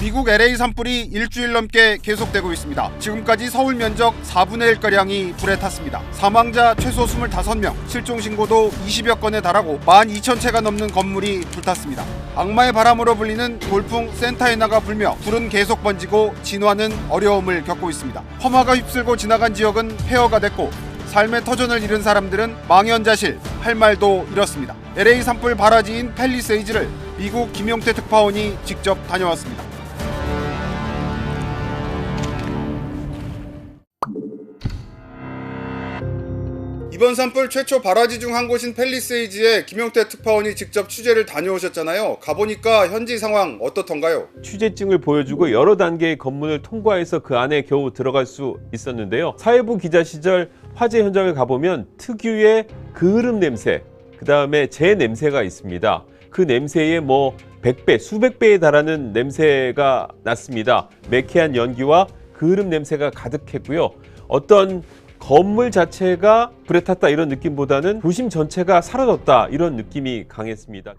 미국 LA 산불이 일주일 넘게 계속되고 있습니다. 지금까지 서울 면적 4분의 1가량이 불에 탔습니다. 사망자 최소 25명, 실종 신고도 20여 건에 달하고 12,000채가 넘는 건물이 불탔습니다. 악마의 바람으로 불리는 돌풍 센타에나가 불며 불은 계속 번지고 진화는 어려움을 겪고 있습니다. 험화가 휩쓸고 지나간 지역은 폐허가 됐고 삶의 터전을 잃은 사람들은 망연자실, 할 말도 잃었습니다. LA 산불 발화지인 팰리세이즈를 미국 김용태 특파원이 직접 다녀왔습니다. 이번 산불 최초 발화지 중 한 곳인 팰리세이즈에 김용태 특파원이 직접 취재를 다녀오셨잖아요. 가보니까 현지 상황 어떻던가요? 취재증을 보여주고 여러 단계의 검문을 통과해서 그 안에 겨우 들어갈 수 있었는데요. 사회부 기자 시절 화재 현장을 가보면 특유의 그을음 냄새, 그 다음에 재 냄새가 있습니다. 그 냄새에 100배, 수백 배에 달하는 냄새가 났습니다. 매캐한 연기와 그을음 냄새가 가득했고요. 어떤 건물 자체가 불에 탔다 이런 느낌보다는 도심 전체가 사라졌다 이런 느낌이 강했습니다.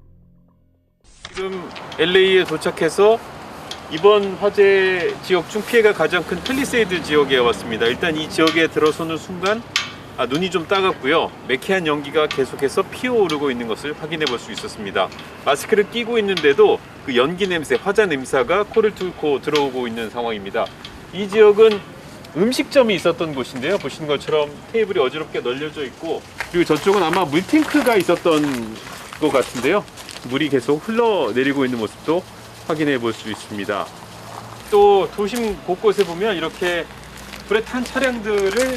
지금 LA에 도착해서 이번 화재 지역 중 피해가 가장 큰 팰리세이드 지역에 왔습니다. 일단 이 지역에 들어서는 순간 눈이 좀 따갑고요. 매캐한 연기가 계속해서 피어오르고 있는 것을 확인해 볼 수 있었습니다. 마스크를 끼고 있는데도 그 연기 냄새, 화재 냄새가 코를 뚫고 들어오고 있는 상황입니다. 이 지역은 음식점이 있었던 곳인데요. 보시는 것처럼 테이블이 어지럽게 널려져 있고, 그리고 저쪽은 아마 물탱크가 있었던 것 같은데요. 물이 계속 흘러내리고 있는 모습도 확인해 볼 수 있습니다. 또 도심 곳곳에 보면 이렇게 불에 탄 차량들을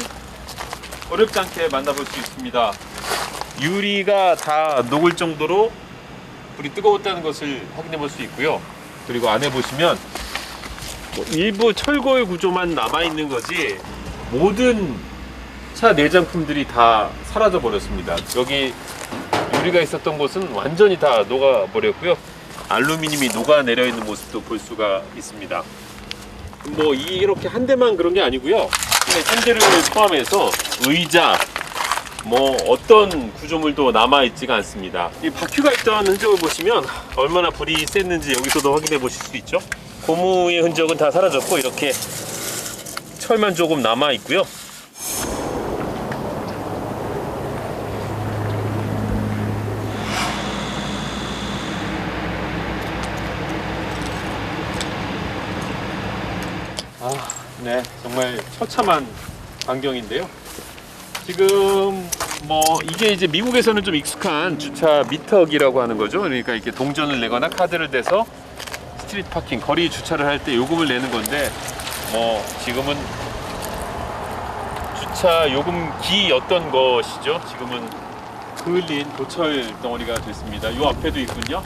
어렵지 않게 만나볼 수 있습니다. 유리가 다 녹을 정도로 불이 뜨거웠다는 것을 확인해 볼 수 있고요. 그리고 안에 보시면 일부 철골 구조만 남아있는 거지 모든 차 내장품들이 다 사라져 버렸습니다. 여기 유리가 있었던 곳은 완전히 다 녹아버렸고요. 알루미늄이 녹아내려 있는 모습도 볼 수가 있습니다. 이렇게 한 대만 그런 게 아니고요. 현재를 포함해서 의자, 어떤 구조물도 남아있지가 않습니다. 이 바퀴가 있던 흔적을 보시면 얼마나 불이 셌는지 여기서도 확인해 보실 수 있죠. 고무의 흔적은 다 사라졌고 이렇게 철만 조금 남아있고요. 네, 정말 처참한 광경인데요. 지금 이게 이제 미국에서는 좀 익숙한 주차 미터기라고 하는 거죠. 그러니까 이렇게 동전을 내거나 카드를 대서 스트리트 파킹, 거리 주차를 할 때 요금을 내는 건데, 지금은 주차 요금기였던 것이죠. 지금은 그을린 도철 덩어리가 됐습니다. 요 앞에도 있군요.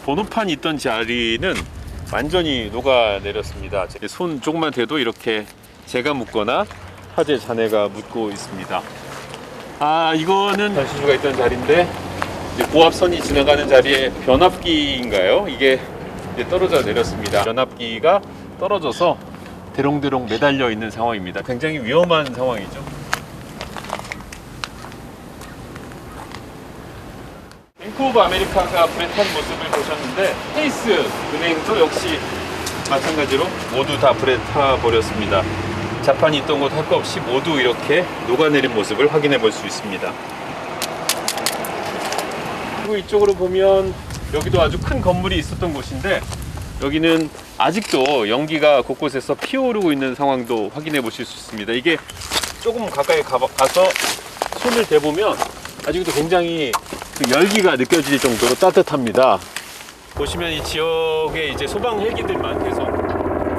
번호판이 있던 자리는 완전히 녹아내렸습니다. 손 조금만 대도 이렇게 재가 묻거나 화재 잔해가 묻고 있습니다. 이거는 전시주가 있던 자리인데 이제 고압선이 지나가는 자리에 변압기인가요? 이게 이제 떨어져 내렸습니다. 변압기가 떨어져서 대롱대롱 매달려 있는 상황입니다. 굉장히 위험한 상황이죠. 뱅크 오브 아메리카가 불에 탄 모습을 보셨는데, 페이스 은행도 역시 마찬가지로 모두 다 불에 타버렸습니다. 자판이 있던 곳 할 거 없이 모두 이렇게 녹아내린 모습을 확인해 볼 수 있습니다. 그리고 이쪽으로 보면 여기도 아주 큰 건물이 있었던 곳인데, 여기는 아직도 연기가 곳곳에서 피어오르고 있는 상황도 확인해 보실 수 있습니다. 이게 조금 가까이 가서 손을 대보면 아직도 굉장히 그 열기가 느껴질 정도로 따뜻합니다. 보시면 이 지역에 이제 소방 헬기들만 계속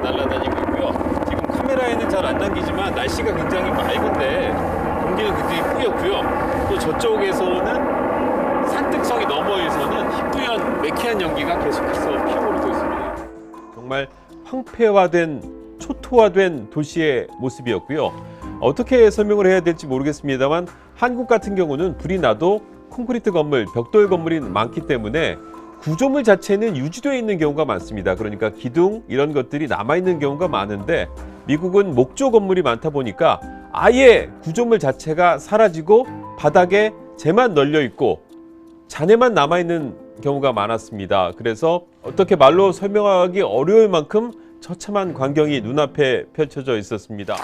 날아다니고 있고요. 지금 카메라에는 잘 안 남기지만 날씨가 굉장히 맑은데 공기는 굉장히 뿌옇고요. 또 저쪽에서는 산등성이 너머에서는 희뿌연 매캐한 연기가 계속해서 피어오르고 있습니다. 정말 황폐화된, 초토화된 도시의 모습이었고요. 어떻게 설명을 해야 될지 모르겠습니다만, 한국 같은 경우는 불이 나도 콘크리트 건물, 벽돌 건물이 많기 때문에 구조물 자체는 유지되어 있는 경우가 많습니다. 그러니까 기둥 이런 것들이 남아있는 경우가 많은데, 미국은 목조 건물이 많다 보니까 아예 구조물 자체가 사라지고 바닥에 재만 널려 있고 잔해만 남아있는 경우가 많았습니다. 그래서 어떻게 말로 설명하기 어려울 만큼 처참한 광경이 눈앞에 펼쳐져 있었습니다.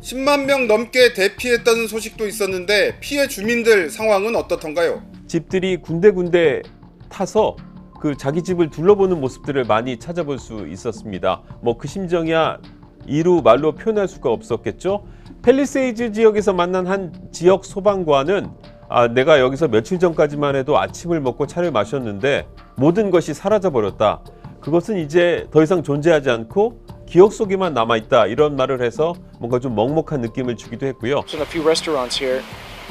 (10만 명) 넘게 대피했다는 소식도 있었는데 피해 주민들 상황은 어떻던가요? 집들이 군데군데 타서 그 자기 집을 둘러보는 모습들을 많이 찾아볼 수 있었습니다. 뭐 그 심정이야 이루 말로 표현할 수가 없었겠죠. 팰리세이드 지역에서 만난 한 지역 소방관은 내가 여기서 며칠 전까지만 해도 아침을 먹고 차를 마셨는데 모든 것이 사라져버렸다. 그것은 이제 더 이상 존재하지 않고 기억 속에만 남아있다. 이런 말을 해서 뭔가 좀 먹먹한 느낌을 주기도 했고요. There's a few restaurants here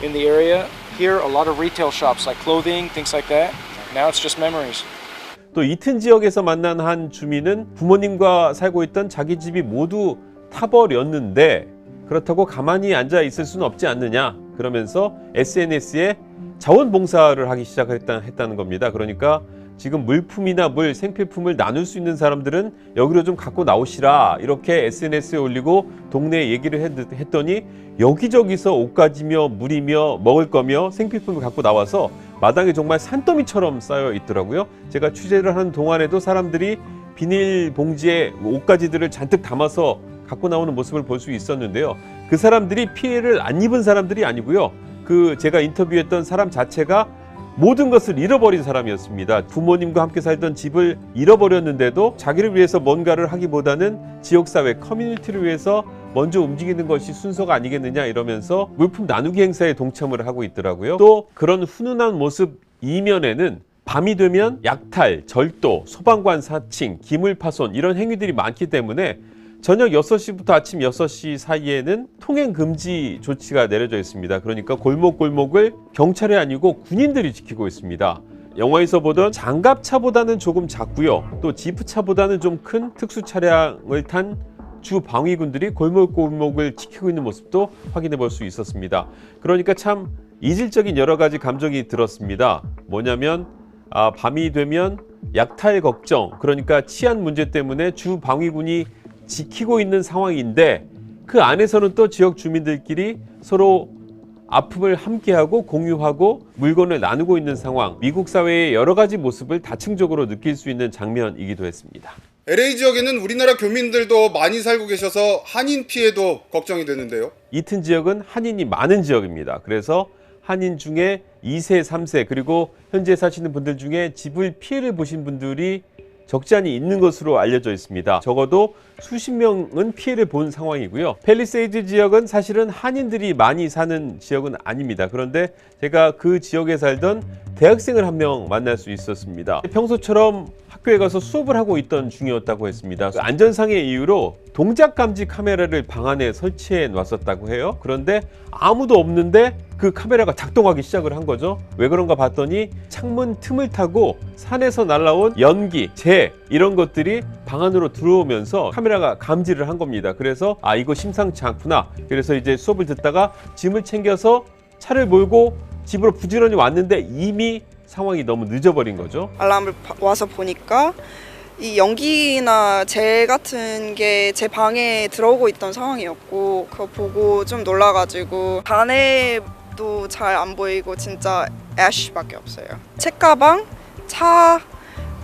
in the area. Here, a lot of retail shops like clothing, things like that. Now it's just memories. 또 이튼 지역에서 만난 한 주민은 부모님과 살고 있던 자기 집이 모두 타버렸는데 그렇다고 가만히 앉아 있을 수는 없지 않느냐 그러면서 SNS에 자원봉사를 하기 시작했다는 겁니다. 그러니까 지금 물품이나 물, 생필품을 나눌 수 있는 사람들은 여기로 좀 갖고 나오시라 이렇게 SNS에 올리고 동네에 얘기를 했더니 여기저기서 옷가지며 물이며 먹을 거며 생필품을 갖고 나와서 마당에 정말 산더미처럼 쌓여 있더라고요. 제가 취재를 하는 동안에도 사람들이 비닐봉지에 옷가지들을 잔뜩 담아서 갖고 나오는 모습을 볼 수 있었는데요. 그 사람들이 피해를 안 입은 사람들이 아니고요. 그 제가 인터뷰했던 사람 자체가 모든 것을 잃어버린 사람이었습니다. 부모님과 함께 살던 집을 잃어버렸는데도 자기를 위해서 뭔가를 하기보다는 지역사회, 커뮤니티를 위해서 먼저 움직이는 것이 순서가 아니겠느냐 이러면서 물품 나누기 행사에 동참을 하고 있더라고요. 또 그런 훈훈한 모습 이면에는 밤이 되면 약탈, 절도, 소방관 사칭, 기물 파손 이런 행위들이 많기 때문에 저녁 6시부터 아침 6시 사이에는 통행 금지 조치가 내려져 있습니다. 그러니까 골목골목을 경찰이 아니고 군인들이 지키고 있습니다. 영화에서 보던 장갑차보다는 조금 작고요. 또 지프차보다는 좀 큰 특수 차량을 탄 주 방위군들이 골목골목을 지키고 있는 모습도 확인해 볼 수 있었습니다. 그러니까 참 이질적인 여러 가지 감정이 들었습니다. 뭐냐면 밤이 되면 약탈 걱정, 그러니까 치안 문제 때문에 주 방위군이 지키고 있는 상황인데 그 안에서는 또 지역 주민들끼리 서로 아픔을 함께하고 공유하고 물건을 나누고 있는 상황, 미국 사회의 여러 가지 모습을 다층적으로 느낄 수 있는 장면이기도 했습니다. LA 지역에는 우리나라 교민들도 많이 살고 계셔서 한인 피해도 걱정이 되는데요. 이튼 지역은 한인이 많은 지역입니다. 그래서 한인 중에 2세, 3세 그리고 현재 사시는 분들 중에 집을 피해를 보신 분들이 적지 않이 있는 것으로 알려져 있습니다. 적어도 수십 명은 피해를 본 상황이고요. 팰리세이드 지역은 사실은 한인들이 많이 사는 지역은 아닙니다. 그런데 제가 그 지역에 살던 대학생을 한 명 만날 수 있었습니다. 평소처럼 학교에 가서 수업을 하고 있던 중이었다고 했습니다. 안전상의 이유로 동작 감지 카메라를 방 안에 설치해 놨었다고 해요. 그런데 아무도 없는데 그 카메라가 작동하기 시작을 한 거죠. 왜 그런가 봤더니 창문 틈을 타고 산에서 날아온 연기, 재 이런 것들이 방 안으로 들어오면서 카메라가 감지를 한 겁니다. 그래서 이거 심상치 않구나. 그래서 이제 수업을 듣다가 짐을 챙겨서 차를 몰고 집으로 부지런히 왔는데 이미 상황이 너무 늦어버린 거죠. 알람을 와서 보니까 이 연기나 재 같은 게 제 방에 들어오고 있던 상황이었고 그거 보고 좀 놀라가지고 반에도 잘 안 보이고 진짜 애쉬밖에 없어요. 책가방, 차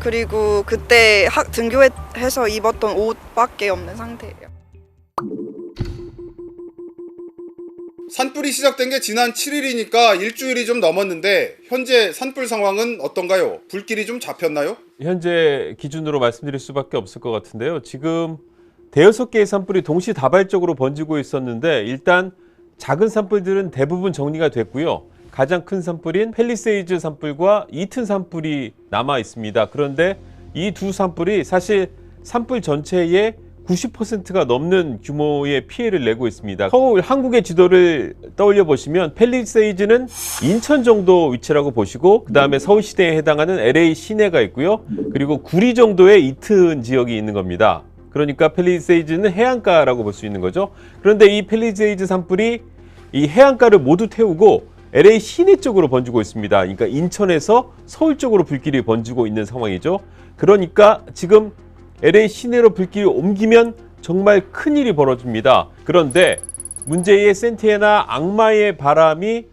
그리고 그때 등교해서 입었던 옷밖에 없는 상태예요. 산불이 시작된 게 지난 7일이니까 일주일이 좀 넘었는데 현재 산불 상황은 어떤가요? 불길이 좀 잡혔나요? 현재 기준으로 말씀드릴 수밖에 없을 것 같은데요. 지금 대여섯 개의 산불이 동시다발적으로 번지고 있었는데 일단 작은 산불들은 대부분 정리가 됐고요. 가장 큰 산불인 팰리세이드 산불과 이튼 산불이 남아 있습니다. 그런데 이 두 산불이 사실 산불 전체의 90%가 넘는 규모의 피해를 내고 있습니다. 서울 한국의 지도를 떠올려 보시면 팰리세이드는 인천 정도 위치라고 보시고 그 다음에 서울시내에 해당하는 LA 시내가 있고요. 그리고 구리 정도의 이튼 지역이 있는 겁니다. 그러니까 팰리세이드는 해안가라고 볼 수 있는 거죠. 그런데 이 팰리세이드 산불이 이 해안가를 모두 태우고 LA 시내 쪽으로 번지고 있습니다. 그러니까 인천에서 서울 쪽으로 불길이 번지고 있는 상황이죠. 그러니까 지금 LA 시내로 불길이 옮기면 정말 큰일이 벌어집니다. 그런데 문제의 센티애나 악마의 바람이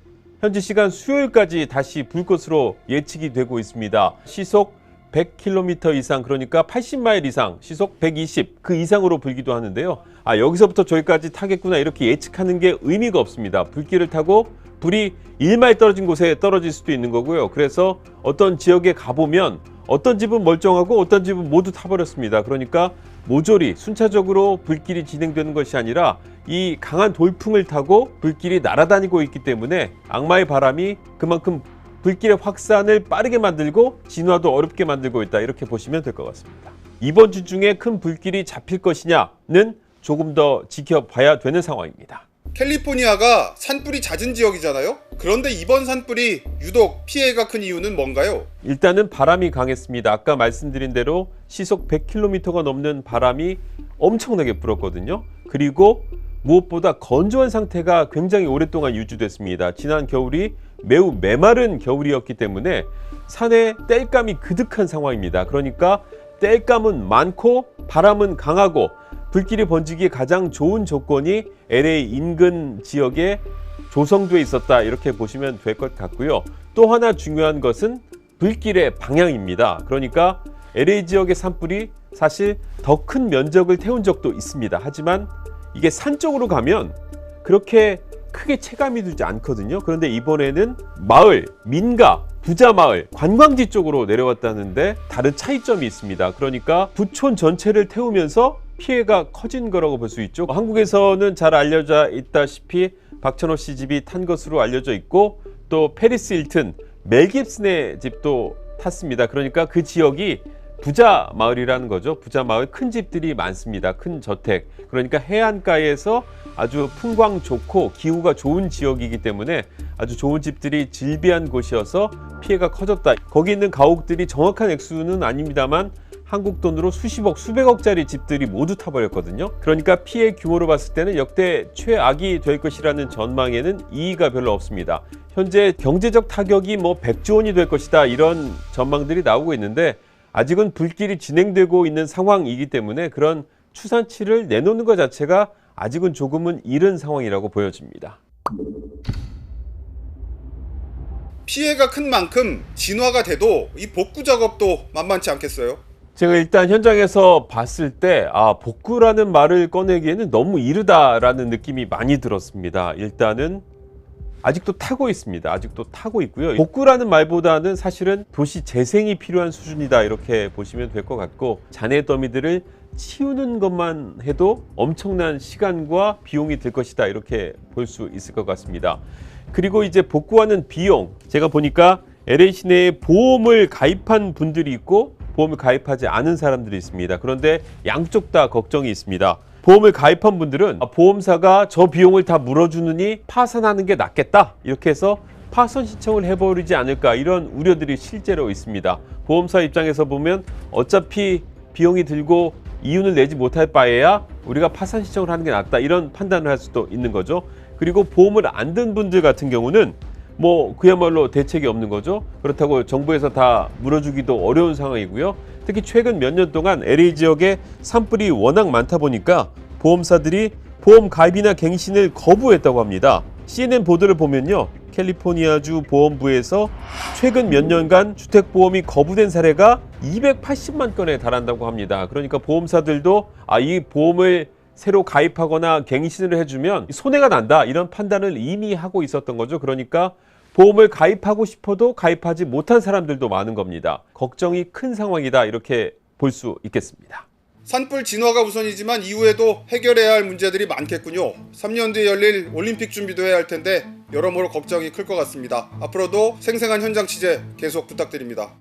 현지 시간 수요일까지 다시 불 것으로 예측이 되고 있습니다. 시속 100km 이상, 그러니까 80마일 이상, 시속 120, 그 이상으로 불기도 하는데요. 여기서부터 저기까지 타겠구나 이렇게 예측하는 게 의미가 없습니다. 불길을 타고 불이 1마일 떨어진 곳에 떨어질 수도 있는 거고요. 그래서 어떤 지역에 가보면 어떤 집은 멀쩡하고 어떤 집은 모두 타버렸습니다. 그러니까 모조리 순차적으로 불길이 진행되는 것이 아니라 이 강한 돌풍을 타고 불길이 날아다니고 있기 때문에 악마의 바람이 그만큼 불길의 확산을 빠르게 만들고 진화도 어렵게 만들고 있다, 이렇게 보시면 될 것 같습니다. 이번 주 중에 큰 불길이 잡힐 것이냐는 조금 더 지켜봐야 되는 상황입니다. 캘리포니아가 산불이 잦은 지역이잖아요. 그런데 이번 산불이 유독 피해가 큰 이유는 뭔가요? 일단은 바람이 강했습니다. 아까 말씀드린 대로 시속 100km가 넘는 바람이 엄청나게 불었거든요. 그리고 무엇보다 건조한 상태가 굉장히 오랫동안 유지됐습니다. 지난 겨울이 매우 메마른 겨울이었기 때문에 산에 땔감이 그득한 상황입니다. 그러니까 땔감은 많고 바람은 강하고 불길이 번지기에 가장 좋은 조건이 LA 인근 지역에 조성돼 있었다, 이렇게 보시면 될 것 같고요. 또 하나 중요한 것은 불길의 방향입니다. 그러니까 LA 지역의 산불이 사실 더 큰 면적을 태운 적도 있습니다. 하지만 이게 산 쪽으로 가면 그렇게 크게 체감이 되지 않거든요. 그런데 이번에는 마을, 민가, 부자 마을, 관광지 쪽으로 내려왔다는데 다른 차이점이 있습니다. 그러니까 부촌 전체를 태우면서 피해가 커진 거라고 볼 수 있죠. 한국에서는 잘 알려져 있다시피 박찬호 씨 집이 탄 것으로 알려져 있고, 또 페리스 힐튼, 멜 깁슨의 집도 탔습니다. 그러니까 그 지역이 부자 마을이라는 거죠. 부자 마을, 큰 집들이 많습니다. 큰 저택. 그러니까 해안가에서 아주 풍광 좋고 기후가 좋은 지역이기 때문에 아주 좋은 집들이 즐비한 곳이어서 피해가 커졌다. 거기 있는 가옥들이 정확한 액수는 아닙니다만 한국 돈으로 수십억, 수백억짜리 집들이 모두 타버렸거든요. 그러니까 피해 규모로 봤을 때는 역대 최악이 될 것이라는 전망에는 이의가 별로 없습니다. 현재 경제적 타격이 100조 원이 될 것이다, 이런 전망들이 나오고 있는데 아직은 불길이 진행되고 있는 상황이기 때문에 그런 추산치를 내놓는 것 자체가 아직은 조금은 이른 상황이라고 보여집니다. 피해가 큰 만큼 진화가 돼도 이 복구 작업도 만만치 않겠어요? 제가 일단 현장에서 봤을 때 복구라는 말을 꺼내기에는 너무 이르다라는 느낌이 많이 들었습니다. 일단은 아직도 타고 있습니다. 아직도 타고 있고요. 복구라는 말보다는 사실은 도시 재생이 필요한 수준이다, 이렇게 보시면 될 것 같고, 잔해 더미들을 치우는 것만 해도 엄청난 시간과 비용이 들 것이다, 이렇게 볼 수 있을 것 같습니다. 그리고 이제 복구하는 비용, 제가 보니까 LA 시내에 보험을 가입한 분들이 있고 보험을 가입하지 않은 사람들이 있습니다. 그런데 양쪽 다 걱정이 있습니다. 보험을 가입한 분들은 보험사가 저 비용을 다 물어주느니 파산하는 게 낫겠다, 이렇게 해서 파산 신청을 해버리지 않을까, 이런 우려들이 실제로 있습니다. 보험사 입장에서 보면 어차피 비용이 들고 이윤을 내지 못할 바에야 우리가 파산 신청을 하는 게 낫다, 이런 판단을 할 수도 있는 거죠. 그리고 보험을 안 든 분들 같은 경우는 그야말로 대책이 없는 거죠. 그렇다고 정부에서 다 물어주기도 어려운 상황이고요. 특히 최근 몇 년 동안 LA 지역에 산불이 워낙 많다 보니까 보험사들이 보험 가입이나 갱신을 거부했다고 합니다. CNN 보도를 보면요, 캘리포니아주 보험부에서 최근 몇 년간 주택보험이 거부된 사례가 280만 건에 달한다고 합니다. 그러니까 보험사들도 이 보험을 새로 가입하거나 갱신을 해주면 손해가 난다, 이런 판단을 이미 하고 있었던 거죠. 그러니까 보험을 가입하고 싶어도 가입하지 못한 사람들도 많은 겁니다. 걱정이 큰 상황이다, 이렇게 볼 수 있겠습니다. 산불 진화가 우선이지만 이후에도 해결해야 할 문제들이 많겠군요. 3년 뒤에 열릴 올림픽 준비도 해야 할 텐데 여러모로 걱정이 클 것 같습니다. 앞으로도 생생한 현장 취재 계속 부탁드립니다.